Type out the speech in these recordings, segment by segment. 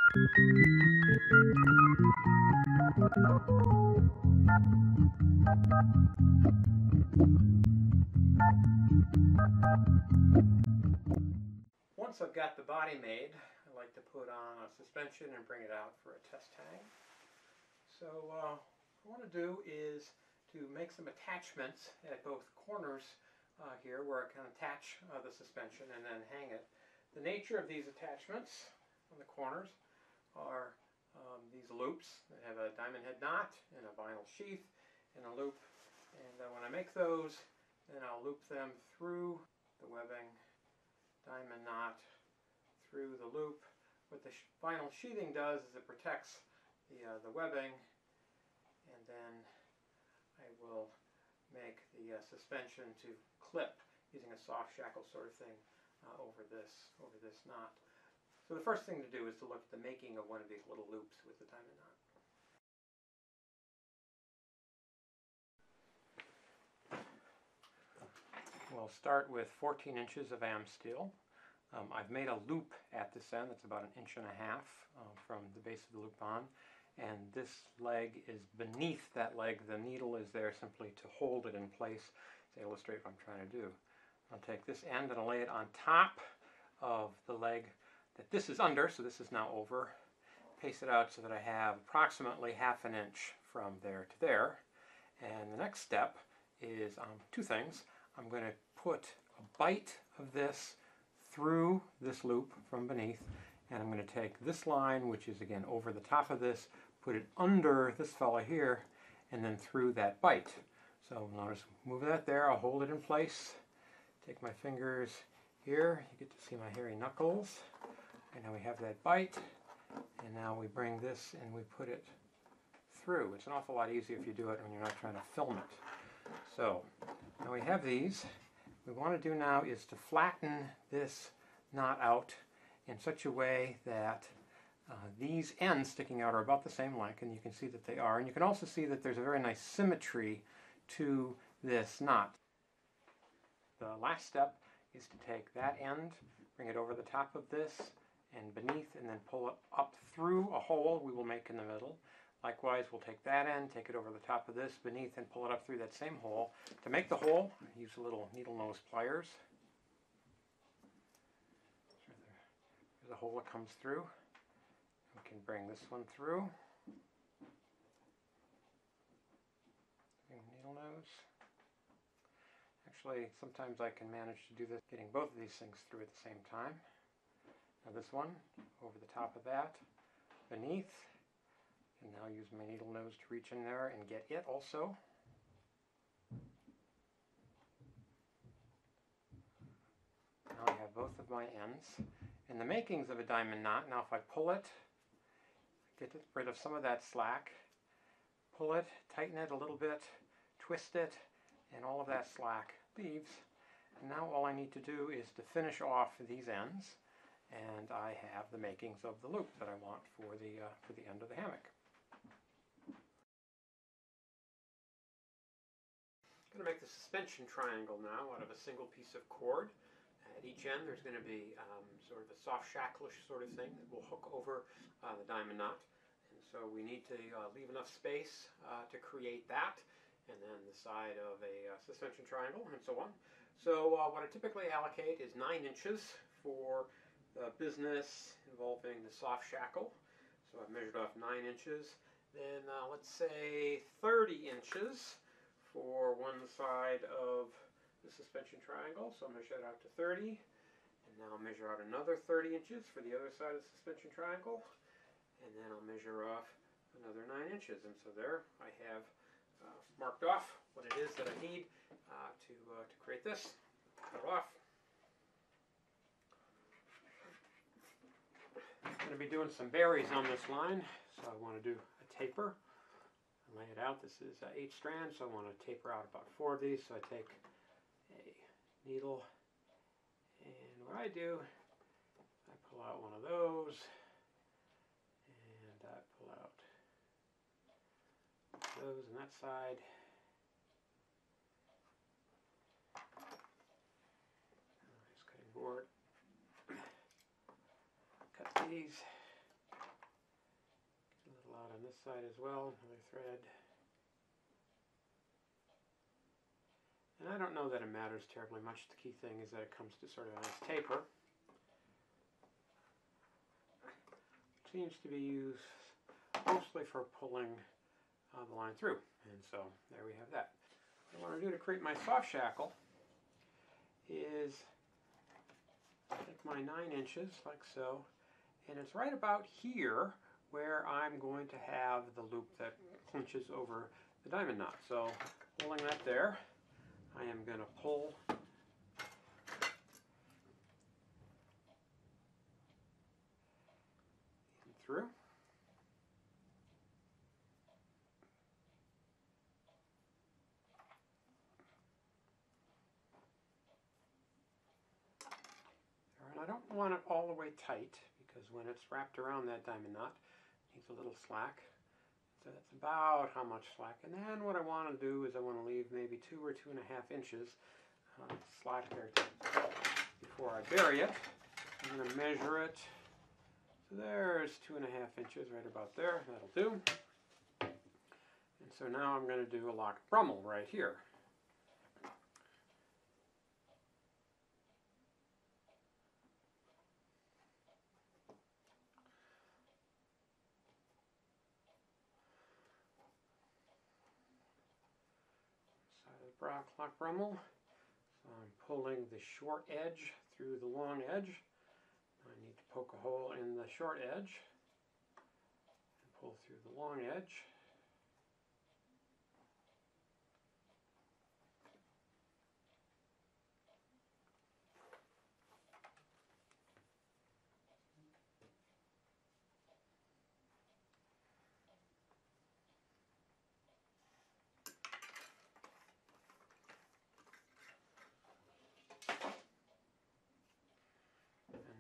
Once I've got the body made, I like to put on a suspension and bring it out for a test hang. So what I want to do is to make some attachments at both corners here where I can attach the suspension and then hang it. The nature of these attachments on the corners are these loops that have a diamond head knot and a vinyl sheath and a loop. And when I make those, then I'll loop them through the webbing, diamond knot, through the loop. What the vinyl sheathing does is it protects the webbing, and then I will make the suspension to clip using a soft shackle sort of thing over this knot. So the first thing to do is to look at the making of one of these little loops with the diamond knot. We'll start with 14 inches of am steel. I've made a loop at this end that's about 1.5 inches from the base of the loop on, and this leg is beneath that leg. The needle is there simply to hold it in place to illustrate what I'm trying to do. I'll take this end and I'll lay it on top of the leg that this is under, so this is now over. Paste it out so that I have approximately 1/2 inch from there to there. And the next step is two things. I'm going to put a bite of this through this loop from beneath, and I'm going to take this line, which is again over the top of this, put it under this fella here, and then through that bite. So I'll just move that there, I'll hold it in place, take my fingers here, you get to see my hairy knuckles, and now we have that bite, and now we bring this and we put it through. It's an awful lot easier if you do it when you're not trying to film it. So now we have these. What we want to do now is to flatten this knot out in such a way that these ends sticking out are about the same length, and you can see that they are. And you can also see that there's a very nice symmetry to this knot. The last step is to take that end, bring it over the top of this and beneath, and then pull it up through a hole we will make in the middle. Likewise, we'll take that end, take it over the top of this, beneath, and pull it up through that same hole. To make the hole, use a little needle nose pliers. There's a hole that comes through. We can bring this one through. Needle nose. Actually, sometimes I can manage to do this, getting both of these things through at the same time. Now this one, over the top of that, beneath. And now use my needle nose to reach in there and get it also. Now I have both of my ends. And the makings of a diamond knot, now if I pull it, get rid of some of that slack, pull it, tighten it a little bit, twist it, and all of that slack leaves. And now all I need to do is to finish off these ends, and I have the makings of the loop that I want for the end of the hammock. I'm going to make the suspension triangle now out of a single piece of cord. At each end there's going to be sort of a soft-shacklish sort of thing that will hook over the diamond knot. And so we need to leave enough space to create that, and then the side of a suspension triangle, and so on. So what I typically allocate is 9 inches for the business involving the soft shackle. So I've measured off 9 inches. Then let's say 30 inches for one side of the suspension triangle. So I'll measure that out to 30. And now I'll measure out another 30 inches for the other side of the suspension triangle. And then I'll measure off another 9 inches. And so there I have marked off what it is that I need to create this. Cut it off. I'm going to be doing some berries on this line, so I want to do a taper. I lay it out. This is 8 strands, so I want to taper out about 4 of these. So I take a needle, and what I do, I pull out one of those, and I pull out those on that side. Just cutting board. Cut these. this side as well, another thread. And I don't know that it matters terribly much. The key thing is that it comes to sort of a nice taper. It seems to be used mostly for pulling the line through. And so there we have that. What I want to do to create my soft shackle is take my 9 inches like so, and it's right about here where I'm going to have the loop that clinches over the diamond knot. So holding that there, I am going to pull through. And I don't want it all the way tight, because when it's wrapped around that diamond knot, it needs a little slack. So that's about how much slack. And then what I want to do is I want to leave maybe 2 or 2.5 inches slack there before I bury it. I'm going to measure it. So there's 2.5 inches right about there. That'll do. And so now I'm going to do a lock brummel right here. Lock brummel. So I'm pulling the short edge through the long edge. I need to poke a hole in the short edge and pull through the long edge.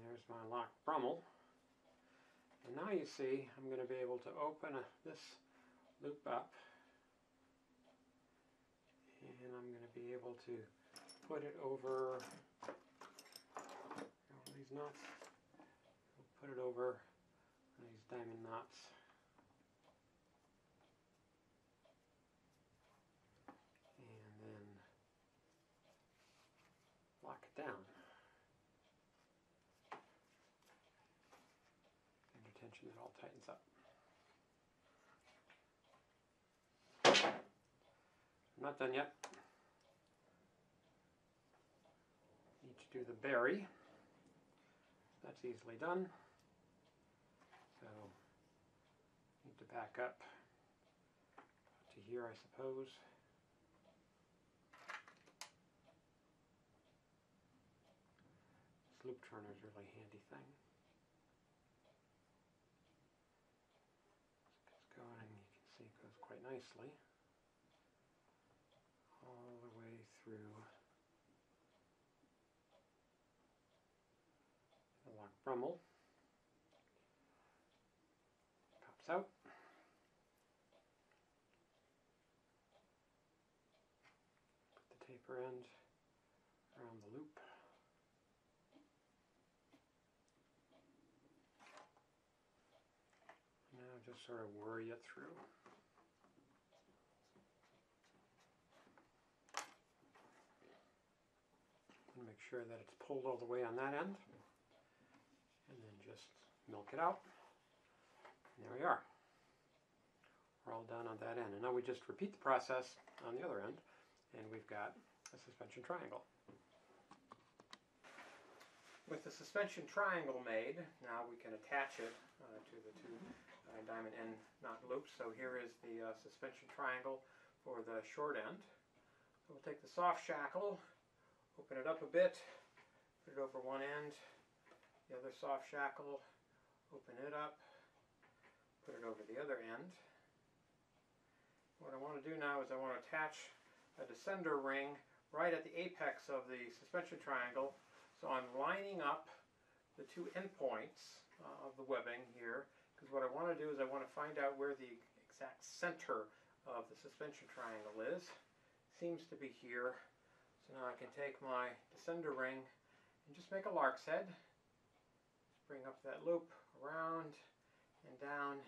There's my lock brummel. And now you see I'm going to be able to open this loop up, and I'm going to be able to put it over these knots. Put it over these diamond knots. And then lock it down. Tension, it all tightens up. I'm not done yet. Need to do the bury. That's easily done. So need to back up to here, I suppose. This loop turner is a really handy thing. Going, you can see it goes quite nicely all the way through the lock brummel. Pops out. Put the taper end around the loop. Now just sort of worry it through. And make sure that it's pulled all the way on that end. And then just milk it out. And there we are. We're all done on that end. And now we just repeat the process on the other end, and we've got a suspension triangle. With the suspension triangle made, now we can attach it to the 2 diamond end knot loops. So here is the suspension triangle for the short end. So we'll take the soft shackle, open it up a bit, put it over one end, the other soft shackle, open it up, put it over the other end. What I want to do now is I want to attach a descender ring right at the apex of the suspension triangle. So I'm lining up the 2 endpoints of the webbing here, because what I want to do is I want to find out where the exact center of the suspension triangle is. Seems to be here. So now I can take my descender ring and just make a lark's head. Bring up that loop around and down,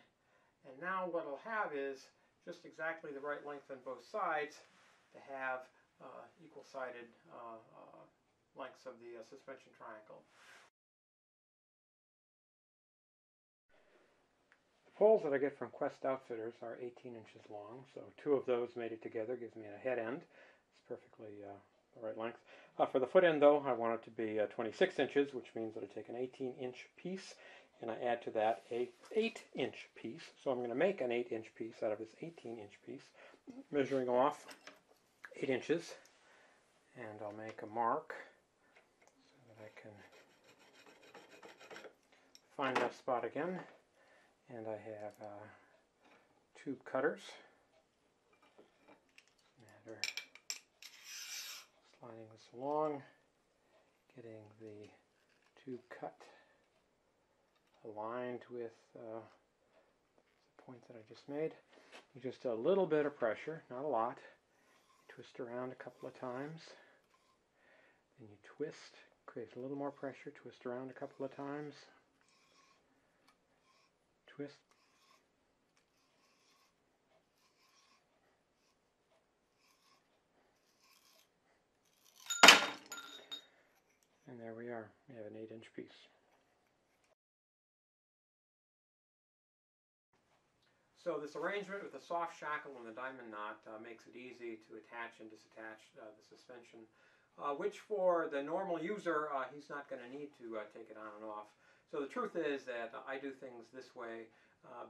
And now what I'll have is just exactly the right length on both sides to have equal-sided lengths of the suspension triangle. The poles that I get from Quest Outfitters are 18 inches long, so 2 of those mated together gives me a head end. It's perfectly the right length. For the foot end, though, I want it to be 26 inches, which means that I take an 18-inch piece and I add to that a 8-inch piece. So I'm going to make an 8-inch piece out of this 18-inch piece, measuring off 8 inches, and I'll make a mark so that I can find that spot again. And I have 2 cutters. Matter sliding this along, getting the tube cut aligned with the point that I just made. Just a little bit of pressure, not a lot. Twist around a couple of times. Then you twist, create a little more pressure, twist around a couple of times. Twist. And there we are. We have an 8-inch piece. So this arrangement with the soft shackle and the diamond knot makes it easy to attach and disattach the suspension, which for the normal user, he's not going to need to take it on and off. So the truth is that I do things this way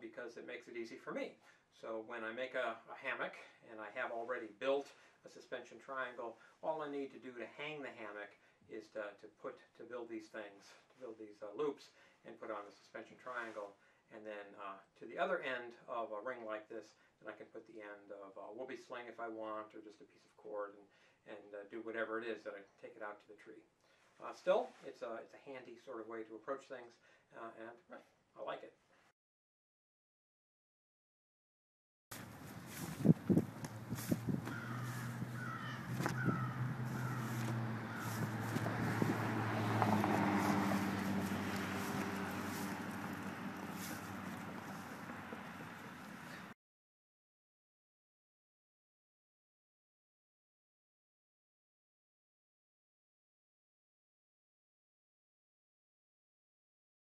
because it makes it easy for me. So when I make a hammock and I have already built a suspension triangle, all I need to do to hang the hammock is to build these things, to build these loops and put on the suspension triangle. And then to the other end of a ring like this, then I can put the end of a whoopee sling if I want, or just a piece of cord, and do whatever it is that I take it out to the tree. Still, it's a handy sort of way to approach things, and I like it.